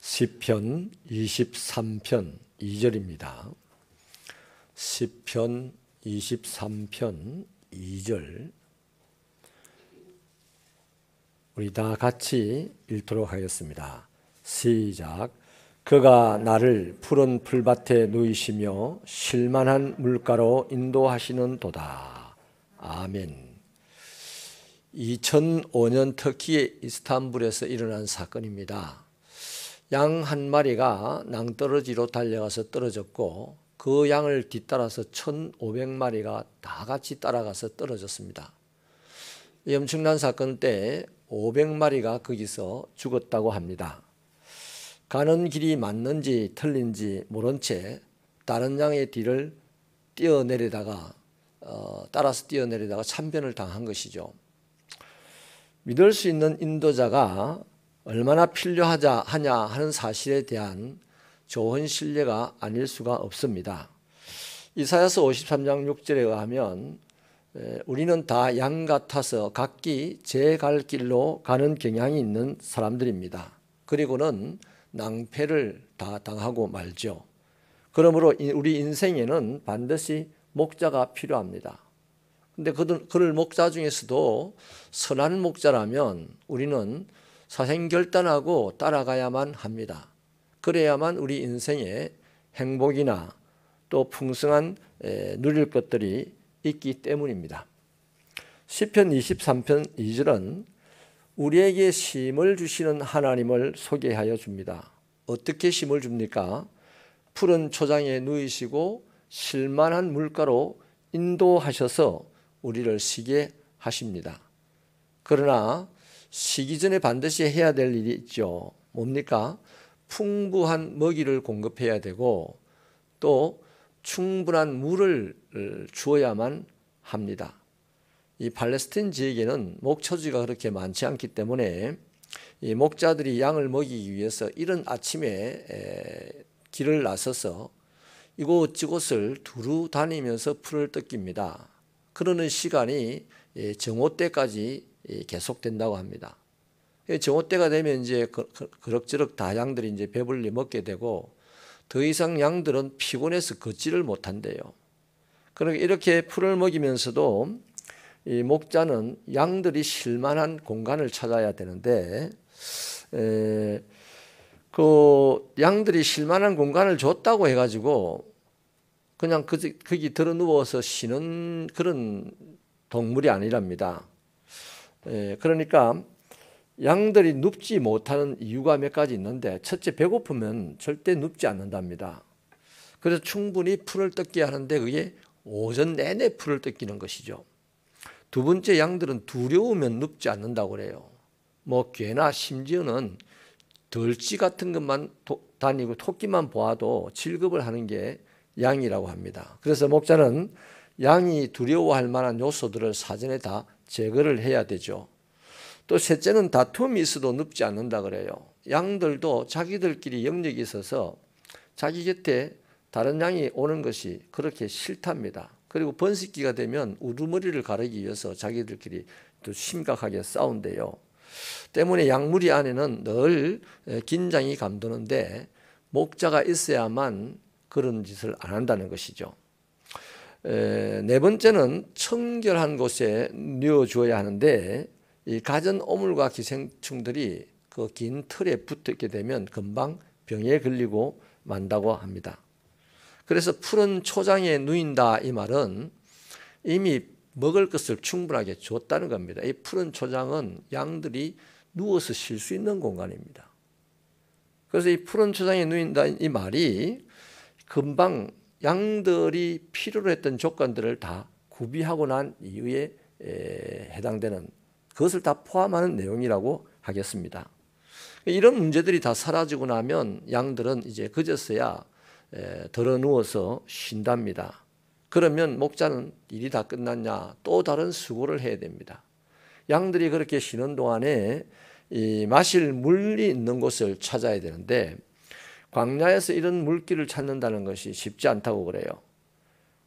시편 23편 2절입니다. 시편 23편 2절 우리 다 같이 읽도록 하겠습니다. 시작. 그가 나를 푸른 풀밭에 누이시며 쉴만한 물가로 인도하시는 도다. 아멘. 2005년 터키의 이스탄불에서 일어난 사건입니다. 양 한 마리가 낭떠러지로 달려가서 떨어졌고 그 양을 뒤따라서 1,500마리가 다 같이 따라가서 떨어졌습니다. 이 엄청난 사건 때 500마리가 거기서 죽었다고 합니다. 가는 길이 맞는지 틀린지 모른 채 다른 양의 뒤를 따라서 뛰어내리다가 참변을 당한 것이죠. 믿을 수 있는 인도자가 얼마나 필요하냐 하는 사실에 대한 좋은 신뢰가 아닐 수가 없습니다. 이사야서 53장 6절에 의하면 우리는 다 양 같아서 각기 제 갈 길로 가는 경향이 있는 사람들입니다. 그리고는 낭패를 다 당하고 말죠. 그러므로 우리 인생에는 반드시 목자가 필요합니다. 근데 그들 목자 중에서도 선한 목자라면 우리는 사생결단하고 따라가야만 합니다. 그래야만 우리 인생에 행복이나 또 풍성한 누릴 것들이 있기 때문입니다. 시편 23편 2절은 우리에게 쉼을 주시는 하나님을 소개하여 줍니다. 어떻게 쉼을 줍니까? 푸른 초장에 누이시고 쉴만한 물가로 인도하셔서 우리를 쉬게 하십니다. 그러나 쉬기 전에 반드시 해야 될 일이 있죠. 뭡니까? 풍부한 먹이를 공급해야 되고 또 충분한 물을 주어야만 합니다. 이 팔레스타인 지역에는 목초지가 그렇게 많지 않기 때문에 이 목자들이 양을 먹이기 위해서 이른 아침에 길을 나서서 이곳저곳을 두루 다니면서 풀을 뜯깁니다. 그러는 시간이 정오 때까지 계속된다고 합니다. 정오 때가 되면 이제 그럭저럭 다 양들이 이제 배불리 먹게 되고 더 이상 양들은 피곤해서 걷지를 못한대요. 그러니까 이렇게 풀을 먹이면서도 이 목자는 양들이 쉴만한 공간을 찾아야 되는데 그 양들이 쉴만한 공간을 줬다고 해가지고 그냥 거기 들어 누워서 쉬는 그런 동물이 아니랍니다. 그러니까 양들이 눕지 못하는 이유가 몇 가지 있는데 첫째, 배고프면 절대 눕지 않는답니다. 그래서 충분히 풀을 뜯게 하는데 그게 오전 내내 풀을 뜯기는 것이죠. 두 번째, 양들은 두려우면 눕지 않는다고 그래요. 뭐 개나 심지어는 덜쥐 같은 것만 다니고 토끼만 보아도 질급을 하는 게 양이라고 합니다. 그래서 목자는 양이 두려워할 만한 요소들을 사전에 다 제거를 해야 되죠. 또 셋째는 다툼이 있어도 눕지 않는다 그래요. 양들도 자기들끼리 영역이 있어서 자기 곁에 다른 양이 오는 것이 그렇게 싫답니다. 그리고 번식기가 되면 우두머리를 가르기 위해서 자기들끼리 또 심각하게 싸운대요. 때문에 양무리 안에는 늘 긴장이 감도는데 목자가 있어야만 그런 짓을 안 한다는 것이죠. 네 번째는 청결한 곳에 누워주어야 하는데 이 가전 오물과 기생충들이 그 긴 틀에 붙어 있게 되면 금방 병에 걸리고 만다고 합니다. 그래서 푸른 초장에 누인다 이 말은 이미 먹을 것을 충분하게 줬다는 겁니다. 이 푸른 초장은 양들이 누워서 쉴 수 있는 공간입니다. 그래서 이 푸른 초장에 누인다 이 말이 금방 양들이 필요로 했던 조건들을 다 구비하고 난 이후에 해당되는 그것을 다 포함하는 내용이라고 하겠습니다. 이런 문제들이 다 사라지고 나면 양들은 이제 그제서야 덜어 누워서 쉰답니다. 그러면 목자는 일이 다 끝났냐? 또 다른 수고를 해야 됩니다. 양들이 그렇게 쉬는 동안에 이 마실 물이 있는 곳을 찾아야 되는데 광야에서 이런 물길을 찾는다는 것이 쉽지 않다고 그래요.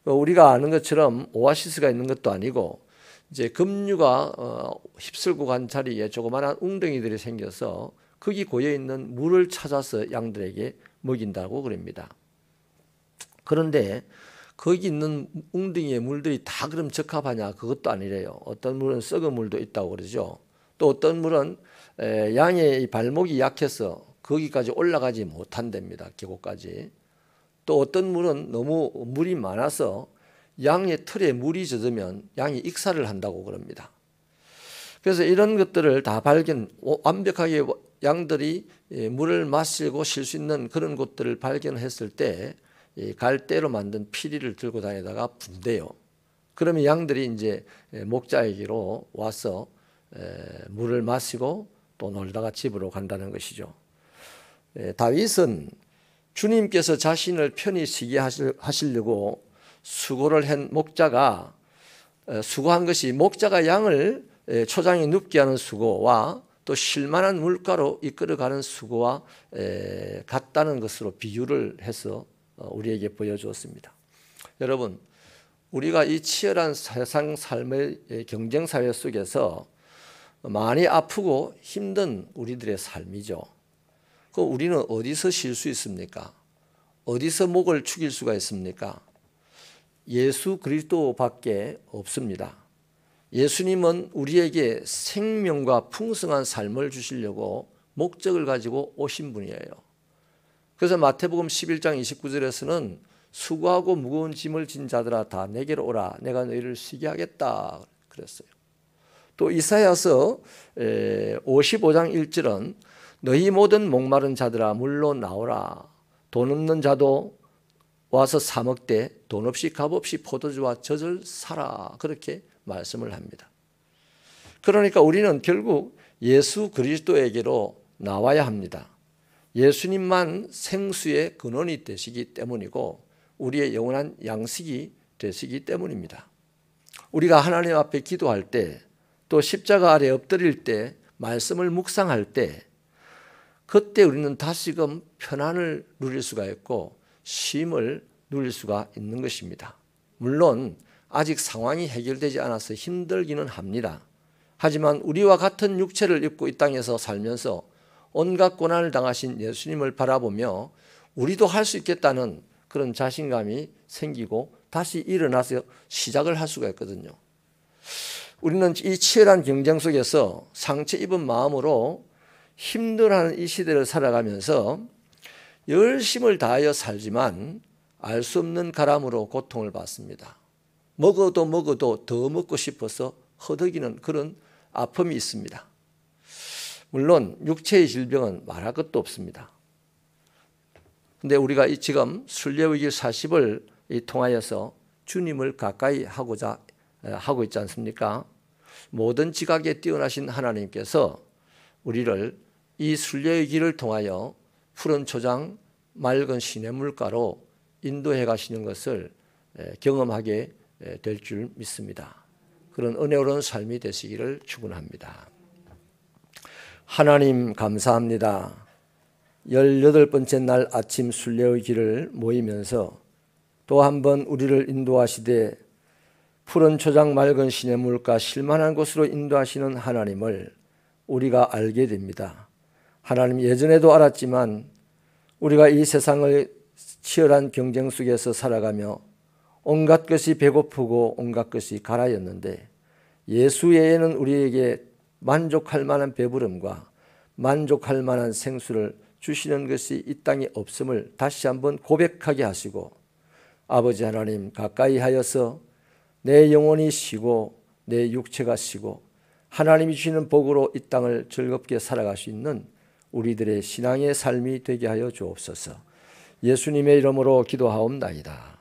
우리가 아는 것처럼 오아시스가 있는 것도 아니고 이제 급류가 휩쓸고 간 자리에 조그마한 웅덩이들이 생겨서 거기 고여있는 물을 찾아서 양들에게 먹인다고 그럽니다. 그런데 거기 있는 웅덩이의 물들이 다 그럼 적합하냐? 그것도 아니래요. 어떤 물은 썩은 물도 있다고 그러죠. 또 어떤 물은 양의 발목이 약해서 거기까지 올라가지 못한답니다. 계곡까지. 또 어떤 물은 너무 물이 많아서 양의 털에 물이 젖으면 양이 익사를 한다고 그럽니다. 그래서 이런 것들을 다 완벽하게 양들이 물을 마시고 쉴 수 있는 그런 곳들을 발견했을 때 갈대로 만든 피리를 들고 다니다가 분대요. 그러면 양들이 이제 목자에게로 와서 물을 마시고 또 놀다가 집으로 간다는 것이죠. 다윗은 주님께서 자신을 편히 쉬게 하시려고 수고를 한 목자가 수고한 것이 목자가 양을 초장에 눕게 하는 수고와 또 쉴만한 물가로 이끌어가는 수고와 같다는 것으로 비유를 해서 우리에게 보여주었습니다. 여러분, 우리가 이 치열한 세상 삶의 경쟁 사회 속에서 많이 아프고 힘든 우리들의 삶이죠. 그 우리는 어디서 쉴 수 있습니까? 어디서 목을 축일 수가 있습니까? 예수 그리스도밖에 없습니다. 예수님은 우리에게 생명과 풍성한 삶을 주시려고 목적을 가지고 오신 분이에요. 그래서 마태복음 11장 29절에서는 수고하고 무거운 짐을 진 자들아 다 내게로 오라 내가 너희를 쉬게 하겠다 그랬어요. 또 이사야서 55장 1절은 너희 모든 목마른 자들아 물로 나오라 돈 없는 자도 와서 사 먹되 돈 없이 값 없이 포도주와 젖을 사라 그렇게 말씀을 합니다. 그러니까 우리는 결국 예수 그리스도에게로 나와야 합니다. 예수님만 생수의 근원이 되시기 때문이고 우리의 영원한 양식이 되시기 때문입니다. 우리가 하나님 앞에 기도할 때 또 십자가 아래 엎드릴 때 말씀을 묵상할 때 그때 우리는 다시금 편안을 누릴 수가 있고 쉼을 누릴 수가 있는 것입니다. 물론 아직 상황이 해결되지 않아서 힘들기는 합니다. 하지만 우리와 같은 육체를 입고 이 땅에서 살면서 온갖 고난을 당하신 예수님을 바라보며 우리도 할 수 있겠다는 그런 자신감이 생기고 다시 일어나서 시작을 할 수가 있거든요. 우리는 이 치열한 경쟁 속에서 상처 입은 마음으로 힘들어하는 이 시대를 살아가면서 열심을 다하여 살지만 알 수 없는 가람으로 고통을 받습니다. 먹어도 더 먹고 싶어서 허덕이는 그런 아픔이 있습니다. 물론 육체의 질병은 말할 것도 없습니다. 그런데 우리가 지금 순례의 길 40을 통하여서 주님을 가까이 하고자 하고 있지 않습니까? 모든 지각에 뛰어나신 하나님께서 우리를 이 순례의 길을 통하여 푸른 초장, 맑은 시냇물가로 인도해 가시는 것을 경험하게 될 줄 믿습니다. 그런 은혜로운 삶이 되시기를 축원합니다. 하나님 감사합니다. 18번째 날 아침 순례의 길을 모이면서 또 한 번 우리를 인도하시되 푸른 초장 맑은 시냇물가 쉴만한 곳으로 인도하시는 하나님을 우리가 알게 됩니다. 하나님 예전에도 알았지만 우리가 이 세상을 치열한 경쟁 속에서 살아가며 온갖 것이 배고프고 온갖 것이 가라였는데 예수 외에는 우리에게 만족할 만한 배부름과 만족할 만한 생수를 주시는 것이 이 땅에 없음을 다시 한번 고백하게 하시고 아버지 하나님 가까이 하여서 내 영혼이 쉬고 내 육체가 쉬고 하나님이 주시는 복으로 이 땅을 즐겁게 살아갈 수 있는 우리들의 신앙의 삶이 되게 하여 주옵소서. 예수님의 이름으로 기도하옵나이다.